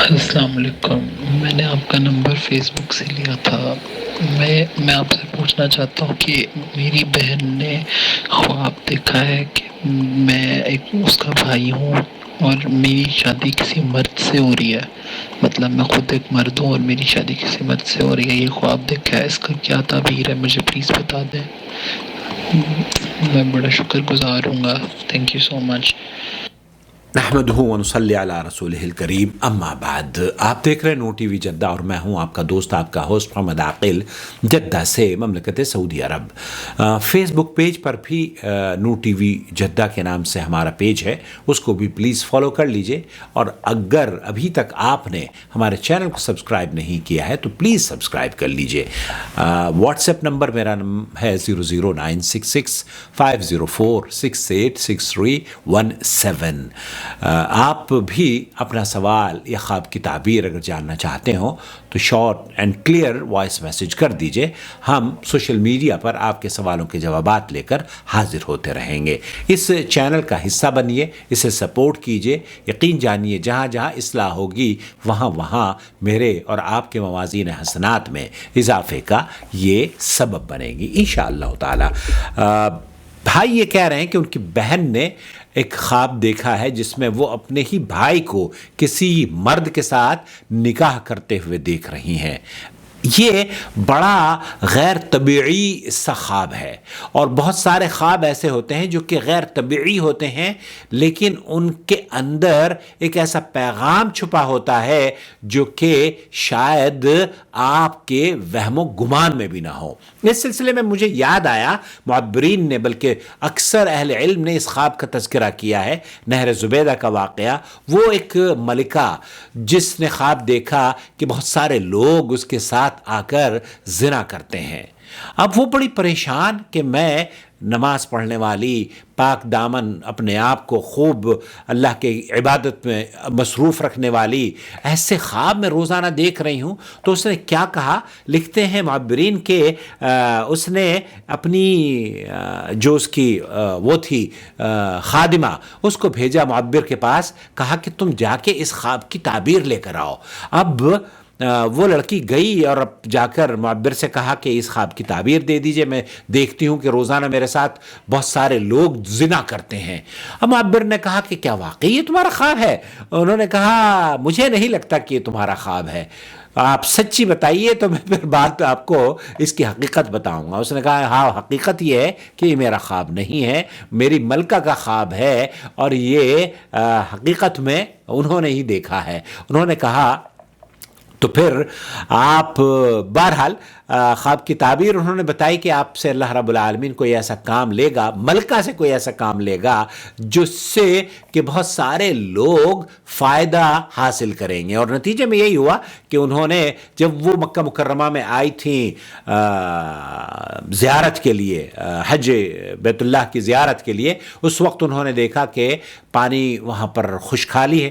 السلام علیکم. میں نے آپ کا نمبر فیس بک سے لیا تھا. میں آپ سے پوچھنا چاہتا ہوں کہ میری بہن نے خواب دیکھا ہے کہ میں اس کا بھائی ہوں اور میری شادی کسی مرد سے ہو رہی ہے. مطلب میں خود ایک مرد ہوں اور میری شادی کسی مرد سے ہو رہی ہے. یہ خواب دیکھا ہے, اس کا کیا تعبیر ہے مجھے پلیز بتا دیں. میں بڑا شکر گزار ہوں گا. تھینک یو سو مچ. نحمدہ ونصلی علی رسولہ الکریم. اما بعد, آپ دیکھ رہے ہیں نو ٹی وی جدہ اور میں ہوں آپ کا دوست, آپ کا ہوسٹ محمد عاقل, جدہ سے, مملکت سعودی عرب. فیس بک پیج پر بھی نو ٹی وی جدہ کے نام سے ہمارا پیج ہے, اس کو بھی پلیز فالو کر لیجئے. اور اگر ابھی تک آپ نے ہمارے چینل کو سبسکرائب نہیں کیا ہے تو پلیز سبسکرائب کر لیجئے. واٹس ایپ نمبر میرا ہے 0096650468631 آپ بھی اپنا سوال یا خواب کی تعبیر اگر جاننا چاہتے ہوں تو short and clear voice message کر دیجئے. ہم سوشل میڈیا پر آپ کے سوالوں کے جوابات لے کر حاضر ہوتے رہیں گے. اس چینل کا حصہ بنیے, اسے سپورٹ کیجئے. یقین جانیے جہاں جہاں اصلاح ہوگی وہاں وہاں میرے اور آپ کے موازین حسنات میں اضافے کا یہ سبب بنے گی انشاءاللہ تعالی. بھائی یہ کہہ رہے ہیں کہ ان کی بہن نے ایک خواب دیکھا ہے جس میں وہ اپنے ہی بھائی کو کسی مرد کے ساتھ نکاح کرتے ہوئے دیکھ رہی ہیں. یہ بڑا غیر طبیعی سا خواب ہے, اور بہت سارے خواب ایسے ہوتے ہیں جو کہ غیر طبیعی ہوتے ہیں لیکن ان کے اندر ایک ایسا پیغام چھپا ہوتا ہے جو کہ شاید آپ کے وہم و گمان میں بھی نہ ہو. اس سلسلے میں مجھے یاد آیا, معبرین نے بلکہ اکثر اہل علم نے اس خواب کا تذکرہ کیا ہے, نہر زبیدہ کا واقعہ. وہ ایک ملکہ جس نے خواب دیکھا کہ بہت سارے لوگ اس کے ساتھ آ کر زنا کرتے ہیں. اب وہ بڑی پریشان کہ میں نماز پڑھنے والی, پاک دامن, اپنے آپ کو خوب اللہ کے عبادت میں مصروف رکھنے والی, ایسے خواب میں روزانہ دیکھ رہی ہوں. تو اس نے کیا کہا, لکھتے ہیں معبرین کہ اس نے اپنی جو اس کی وہ تھی خادمہ, اس کو بھیجا معبر کے پاس, کہا کہ تم جا کے اس خواب کی تعبیر لے کر آؤ. اب وہ لڑکی گئی اور اب جا کر معبر سے کہا کہ اس خواب کی تعبیر دے دیجئے, میں دیکھتی ہوں کہ روزانہ میرے ساتھ بہت سارے لوگ زنا کرتے ہیں. اب معبر نے کہا کہ کیا واقعی یہ تمہارا خواب ہے؟ انہوں نے کہا مجھے نہیں لگتا کہ یہ تمہارا خواب ہے, آپ سچی بتائیے تو میں پھر بات آپ کو اس کی حقیقت بتاؤں گا. اس نے کہا ہاں حقیقت یہ ہے کہ یہ میرا خواب نہیں ہے, میری ملکہ کا خواب ہے, اور یہ حقیقت میں انہوں نے ہی دیکھا ہے. انہوں نے کہا تو پھر آپ بہرحال خواب کی تعبیر انہوں نے بتائی کہ آپ سے اللہ رب العالمین کوئی ایسا کام لے گا, ملکہ سے کوئی ایسا کام لے گا جس سے کہ بہت سارے لوگ فائدہ حاصل کریں گے. اور نتیجے میں یہی ہوا کہ انہوں نے جب وہ مکہ مکرمہ میں آئی تھیں زیارت کے لیے, حج بیت اللہ کی زیارت کے لیے, اس وقت انہوں نے دیکھا کہ پانی وہاں پر خشکحالی ہے,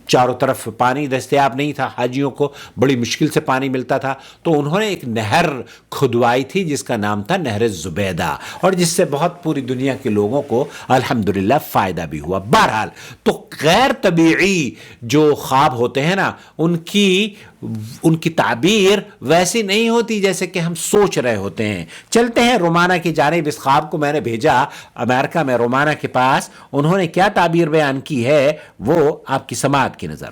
چاروں طرف پانی دستیاب نہیں تھا حاجیوں کو, بڑی مشکل سے پانی ملتا تھا. تو انہوں نے ایک نہر کھدوائی تھی جس کا نام تھا نہر زبیدہ, اور جس سے بہت پوری دنیا کے لوگوں کو الحمدللہ فائدہ بھی ہوا. بہرحال تو غیر طبیعی جو خواب ہوتے ہیں نا, ان کی تعبیر ویسی نہیں ہوتی جیسے کہ ہم سوچ رہے ہوتے ہیں. چلتے ہیں رومانہ کی جانب. اس خواب کو میں نے بھیجا امریکہ میں رومانہ کے پاس, انہوں نے کیا تعبیر بیان کی ہے وہ آپ کی سماعت کی نظر.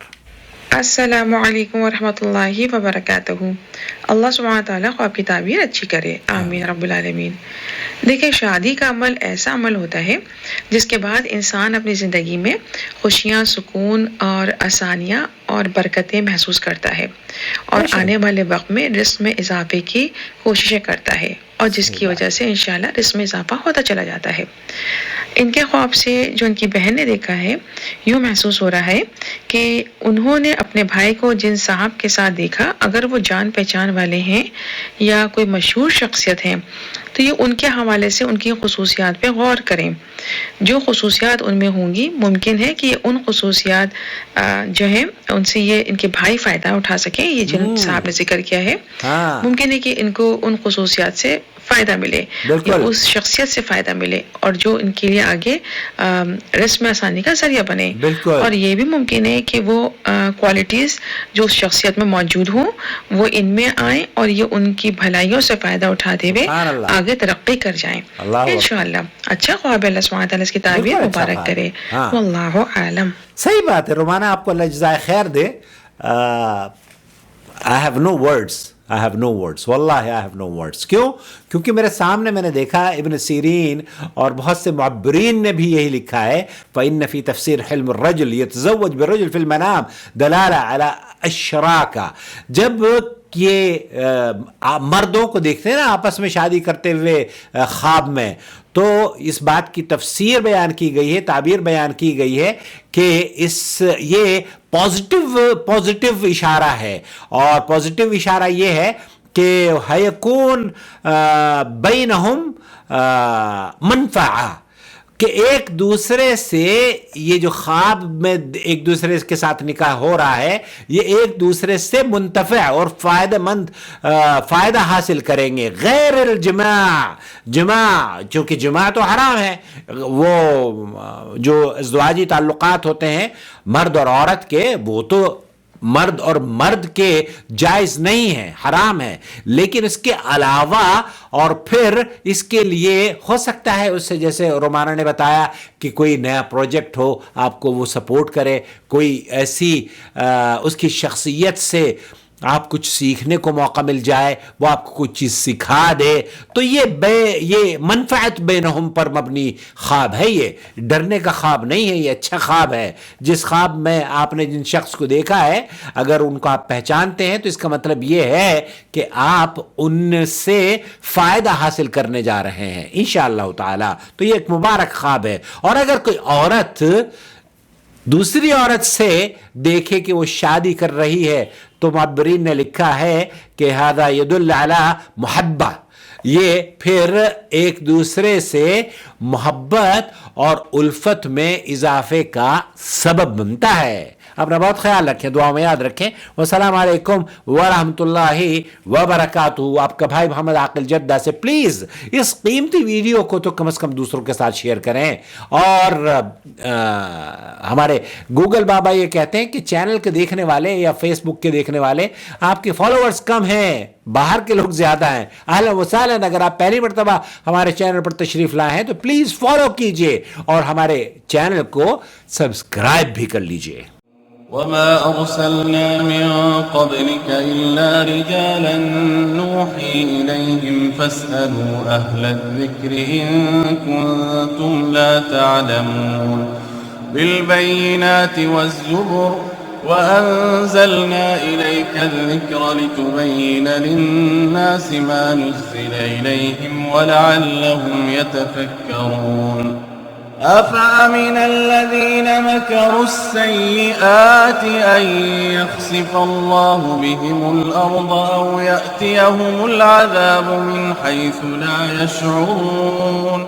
السلام علیکم ورحمۃ اللہ وبرکاتہ. اللہ سبحانہ تعالیٰ خواب کی تعبیر اچھی کرے, آمین رب العالمین. دیکھیں, شادی کا عمل ایسا عمل ہوتا ہے جس کے بعد انسان اپنی زندگی میں خوشیاں, سکون اور آسانیاں اور برکتیں محسوس کرتا ہے, اور آنے والے وقت میں رزق میں اضافے کی کوششیں کرتا ہے, اور جس کی وجہ سے انشاءاللہ رزق میں اضافہ ہوتا چلا جاتا ہے. ان کے خواب سے جو ان کی بہن نے دیکھا ہے, یوں محسوس ہو رہا ہے کہ انہوں نے اپنے بھائی کو جن صاحب کے ساتھ دیکھا, اگر وہ جان پہچان والے ہیں یا کوئی مشہور شخصیت ہیں, تو یہ ان کے حوالے سے ان کی خصوصیات پہ غور کریں. جو خصوصیات ان میں ہوں گی ممکن ہے کہ ان خصوصیات جو ہیں ان سے یہ ان کے بھائی فائدہ اٹھا سکیں. یہ جن صاحب نے ذکر کیا ہے ممکن ہے کہ ان کو ان خصوصیات سے فائدہ ملے یا اس شخصیت سے فائدہ ملے اور جو ان کے لیے آگے رزق میں آسانی کا ذریعہ بنے. اور یہ بھی ممکن ہے کہ وہ کوالٹیز جو اس شخصیت میں موجود ہوں وہ ان میں آئیں اور یہ ان کی بھلائیوں سے فائدہ اٹھاتے ہوئے آگے ترقی کر جائیں انشاءاللہ. اچھا خواب اللہ سبحانہ تعالیٰ اس کی تعبیر مبارک کرے. واللہ عالم. صحیح بات ہے رومانہ, آپ کو اللہ جزائے خیر دے. I have no words واللہ I have no words. کیوں؟ کیونکہ میرے سامنے میں نے دیکھا ابن سیرین اور بہت سے معبرین نے بھی یہی لکھا ہے فإن فی تفسیر حلم الرجل یتزوج بالرجل فی المنام دلالہ علی اشراکہ. جب یہ مردوں کو دیکھتے ہیں نا آپس میں شادی کرتے ہوئے خواب میں, تو اس بات کی تفسیر بیان کی گئی ہے, تعبیر بیان کی گئی ہے کہ یہ پازیٹیو اشارہ ہے. اور پازیٹیو اشارہ یہ ہے کہ ہیکون بینہم منفعہ, کہ ایک دوسرے سے یہ جو خواب میں ایک دوسرے کے ساتھ نکاح ہو رہا ہے یہ ایک دوسرے سے منتفع اور فائدہ مند فائدہ حاصل کریں گے, غیر الجماع. جماع چونکہ جماع تو حرام ہے, وہ جو ازدواجی تعلقات ہوتے ہیں مرد اور عورت کے وہ تو مرد اور مرد کے جائز نہیں ہے, حرام ہے. لیکن اس کے علاوہ اور پھر اس کے لیے ہو سکتا ہے اس سے جیسے رومانہ نے بتایا کہ کوئی نیا پروجیکٹ ہو آپ کو وہ سپورٹ کرے, کوئی ایسی اس کی شخصیت سے آپ کچھ سیکھنے کو موقع مل جائے, وہ آپ کو کچھ چیز سکھا دے, تو یہ منفعت بینہم پر مبنی خواب ہے. یہ ڈرنے کا خواب نہیں ہے, یہ اچھا خواب ہے. جس خواب میں آپ نے جن شخص کو دیکھا ہے اگر ان کو آپ پہچانتے ہیں تو اس کا مطلب یہ ہے کہ آپ ان سے فائدہ حاصل کرنے جا رہے ہیں انشاءاللہ تعالی. تو یہ ایک مبارک خواب ہے. اور اگر کوئی عورت دوسری عورت سے دیکھے کہ وہ شادی کر رہی ہے تو معبرین نے لکھا ہے کہ ھذا یدل علی محبہ, یہ پھر ایک دوسرے سے محبت اور الفت میں اضافے کا سبب بنتا ہے. اپنا بہت خیال رکھیں, دعا میں یاد رکھیں. والسلام علیکم ورحمۃ اللہ وبرکاتہ. آپ کا بھائی محمد عاقل جدہ سے پلیز اس قیمتی ویڈیو کو تو کم از کم دوسروں کے ساتھ شیئر کریں. اور ہمارے گوگل بابا یہ کہتے ہیں کہ چینل کے دیکھنے والے یا فیس بک کے دیکھنے والے آپ کے فالوورز کم ہیں, باہر کے لوگ زیادہ ہیں. اہلا وسہلا, اگر آپ پہلی مرتبہ ہمارے چینل پر تشریف لائے ہیں تو پلیز فالو کیجئے اور ہمارے چینل کو سبسکرائب بھی کر لیجئے. وما أرسلنا من قبلك إلا رجالا نوحي إليهم فاسألوا أهل الذكر إن كنتم لا تعلمون. بالبينات والزبر وأنزلنا إليك الذكر لتبين للناس ما نزل إليهم ولعلهم يتفكرون. أفأمن الذين مكروا السيئات أن يخسف الله بهم الأرض أو يأتيهم العذاب من حيث لا يشعرون.